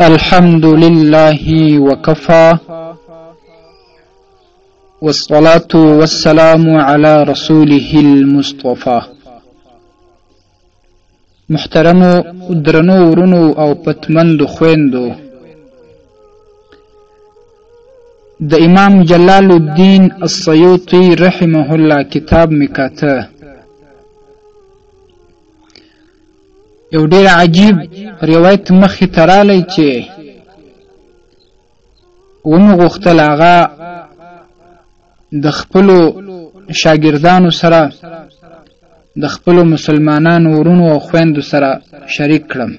الحمد لله وكفى والصلاة والسلام على رسوله المصطفى. محترمو درنو ورونو او پتمندو خويندو، د امام جلال الدین السیوطی رحمه الله کتاب مکاته یو ډیر عجیب روایت مخې ته رالی چې ومغوښتل هغه د خپلو شاګردانو سره د خپلو مسلمانانو ورونو او خویندو سره شریک کړم،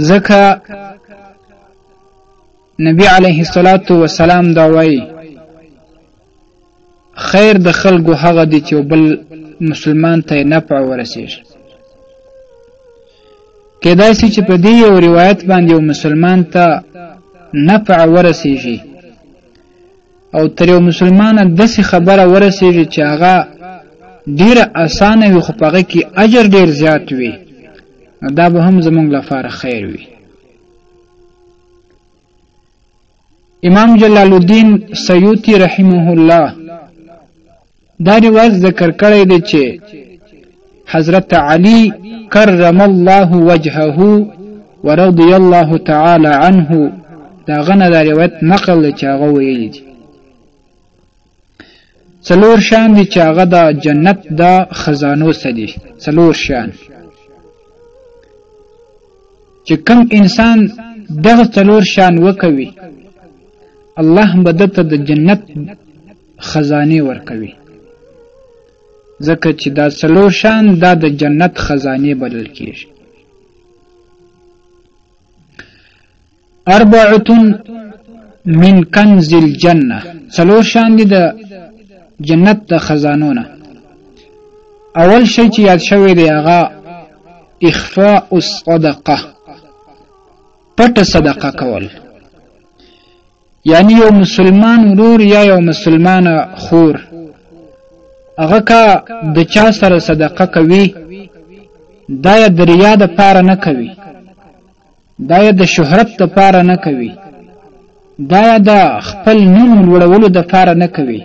ځکه نبی علیه الصلاة والسلام دا وایي خیر د خلکو هغه دی چې بل مسلمان ته نفع ورسیږي. کېدای شي چې په دې یو روایت باندې یو مسلمان ته نفع ورسیږي او تر یو مسلمان داسې خبره ورسیږي چې هغه ډیره اسانه وي خو په هغه کې اجر ډیر زیات وي، نو دا به هم زموږ لپاره خیر وي. امام جلال الدین سیوطی رحمه الله دا روایت ذکر کړی دی چې حضرت علی کرم الله وجهه ورضی الله تعالی عنه دا غنه دا روایت نقل دی چې هغه ویلی دی څلور شان دي چې هغه د جنت د خزانو څخه دي. څلور شان چې کوم انسان دغه څلور شان وکوي الله به دته د جنت خزانه ورکوي، ځکه چې دا څلور شان دا د جنت خزانه بلل کیږي. اربعه من کنز الجنه، څلور شان دي د جنت د خزانونه. اول شی چې یاد شوی دی هغه اخفاء الصدقه، پټ صدقه کول، یعنی یو مسلمان ورور یا یو مسلمان خور هغه کا د چا سره صدقه کوي دا یا د ریا د پاره نه کوي، دا یا د شهرت د پاره نه کوي، دا یا د خپل نوم لوړولو د پاره نه کوي،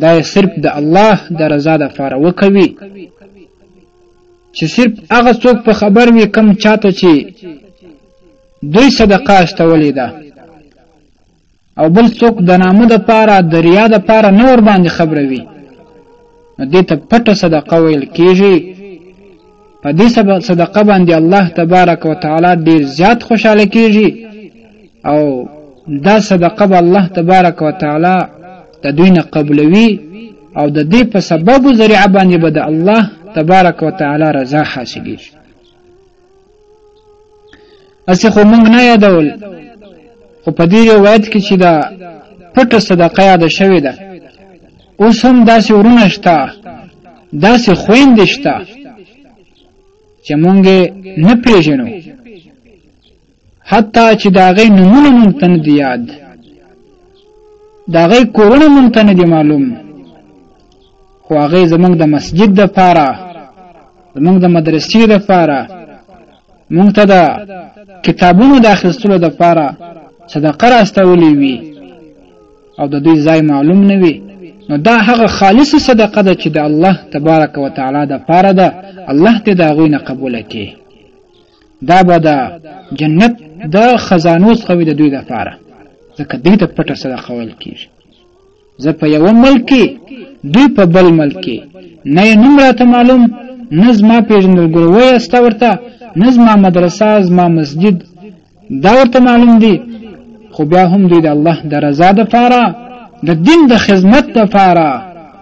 دا یا صرف د الله د رضا د پاره وکوي. چې صرف هغه څوک په خبر وي کم چاته چې دوی صدقه استولې ده او بل څوک د نامه د پاره د ریا د پاره نور باندې خبره وي، نو دې ته پټه صدقه ویل کیږي. په دې صدقه باندې الله تبارک وتعالى ډیر زیات خوشاله کیږي او دا صدقه به الله تبارک وتعالى د دوی نه قبلوي او د دې په سبب ذریعہ باندې به د الله تبارک وتعالى رضا حاصلېږي. اسی خو موږ نه یادول، خو په دې روایت کې چې دا پټه صدقه یاد شوې ده، اوس هم داسې ورونه شته، داسې خویندې شته چې مونږ نه پیژنو، حتی چې د هغې نومونه مونږ ته نه دي یاد، د هغې کورونه مونږ ته نه دي معلوم، خو هغې زمونږ د مسجد دپاره، زمونږ د مدرسې دپاره، مونږ ته د کتابونو د اخیستلو دپاره صدقه راستولې وي او د دوی ځای معلوم نه وي، نو دا هغه خالصه صدقه ده چې د الله تبارک وتعالى د پاره ده، الله دې د هغوی نه قبوله کړي. دا به د جنت د خزانو څخه وي د دوی دپاره، ځکه دوی ته پټه صدقه ویل کېږي. زه په یوه ملک کې، دوی په بل ملک کې، نه یې نوم راته معلوم، نه زما پېژندګلوی سته ورته، نه زما مدرسه، زما مسجد دا ورته معلوم دي، خو بیا هم دوی د الله د رضا دپاره، د دین د خدمت دپاره،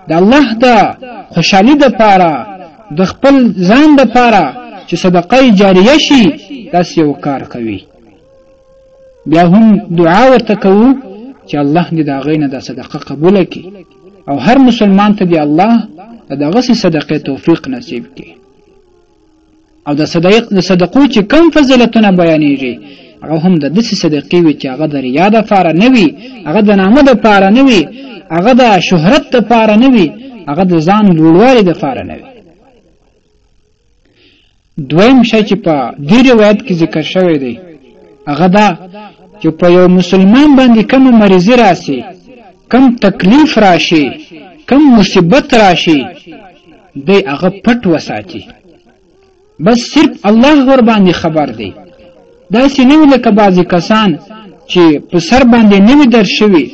د الله د خوشحالي دپاره، د خپل ځان دپاره چې صدقه جاریه شي داسې یو کار کوي. بیا هم دعا ورته کوو چې الله دې د هغې نه دا صدقه قبوله کړي او هر مسلمان ته دې الله د دغسې صدقې توفیق نصیب کړي. او د صدقو چې کم فضیلتونه بیانېږي هغه هم د داسې صدقې وي چې هغه د ریا دپاره نه وي، هغه د نامه دپاره نه وي، هغه د شهرت دپاره نه وي، هغه د ځان لوړوالي دپاره نه وي. دویم شی چې په دې روایت کې ذکر شوی دی هغه دا چې په یو مسلمان باندې کوم مریضي راشي کم تکلیف راشي کم مصیبت راشي دی هغه پټ وساتي بس صرف الله ور باندې خبر دی داسې نه وي لکه بعضې کسان چې په سر باندې نه وي درد شوي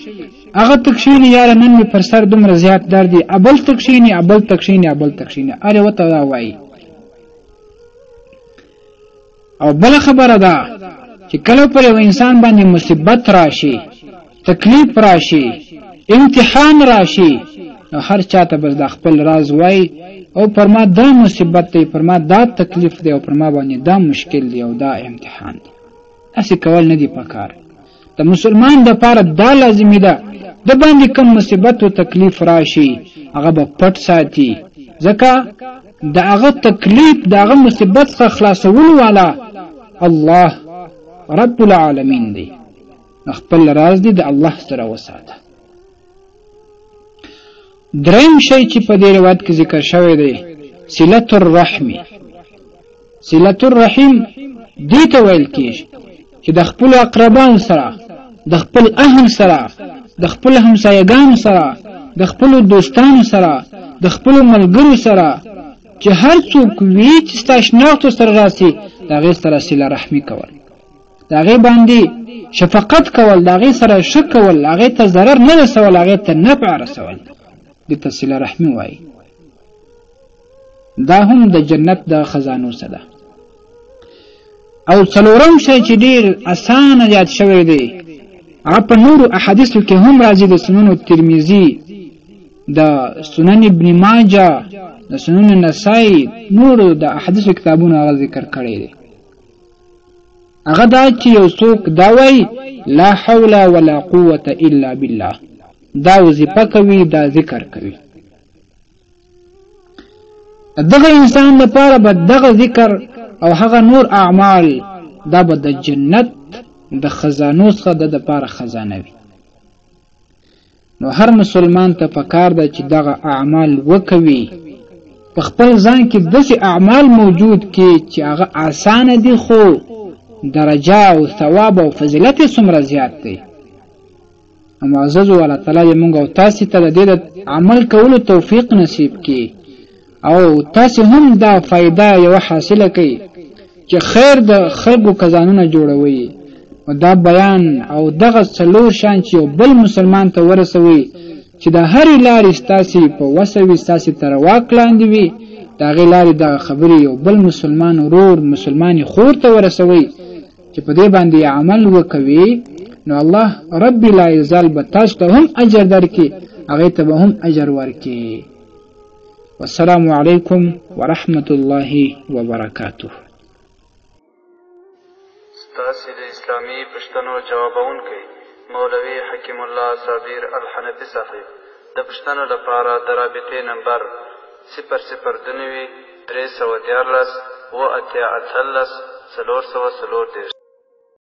هغه تکشیني یاره نن مې پر سر دومره زیات درد دی ابل تکشیني ابل تکشیني ابل تکشیني ارې ورته دا وایي او بله خبره ده چې کله پر یو انسان باندې مصیبت راشي تکلیف راشي امتحان راشي نو هر چاته بس د خپل راز وای او پر ما دا مصیبت دی پر ما دا تکلیف دی او پر ما باندې دا مشکل دی او دا امتحان دی اسی کول نه دی پکار د مسلمان د پاره دا لازمي ده د باندې کوم مصیبت او تکلیف راشي هغه به پټ ساتي ځکه د هغه تکلیف د هغه مصیبت څخه خلاصول والا الله رب العالمین دی خپل راز دی د الله سره وساته دریم شی چې په دې روایت کې ذکر شوی دی صلة الرحم صلة الرحم دې ته ویل کېږي چې د خپل اقربانو سره د خپل اهل سره د خپل همسایګانو سره د خپل دوستانو سره د خپل ملګرو سره چې هر څوک وي چې ستا شناختو سره راسي د هغې سره صله رحمي کول د هغې باندې شفقت کول د هغې سره ښه کول هغې ته ضرر نه رسول هغې ته نفع رسول دې ته صله رحمي وایي دا هم د جنت د خزانو څخه ده او څلورم شی چې ډېر اسانه یاد شوی دی هغه په نورو احادیثو کې هم راځي د سنن ترمذي د سنن ابن ماجه د سنن نسائی نورو د احادیثو کتابونو هغه ذکر کړی دی هغه دا چې یو څوک دا وایي لا حول ولا قوة الا بالله دا وظیفه کوي دا ذکر کوي دغه انسان لپاره به دغه ذکر او هغه نور اعمال دا به د جنت د خزانو څخه د لپاره خزانه وي نو هر مسلمان ته پکار ده چې دغه اعمال وکوي په خپل ځان کې داسې اعمال موجود کې چې هغه آسانه دي خو درجه او ثواب او فضیلت یې څومره زیات دی معززو الله تعالی دې موږ او تاسې ته د دې عمل کولو توفیق نصیب کړي او تاسې هم دا فایده یوه حاصله کړئ چې خیر د خلکو خزانونه جوړوي او دا بیان او دغه څلور شیان چې یو بل مسلمان ته ورسوي چې د هرې لارې ستاسې په وسه وي ستاسې تر واک لاندې وي د هغې لارې دغه خبرې یو بل مسلمان ورور مسلمانې خور ته ورسوي چې په دې باندې عمل وکوي نو الله رب لا یزال به تاسو ته هم اجر درکړي هغې ته به هم اجر ورکړي والسلام علیکم ورحمة الله وبرکاته ستاسې د اسلامي پوښتنو ځوابونکی مولوي حکیم الله صابر الحنفي صاحب د پوښتنو لپاره د رابطې نمبر 0029 314 88 414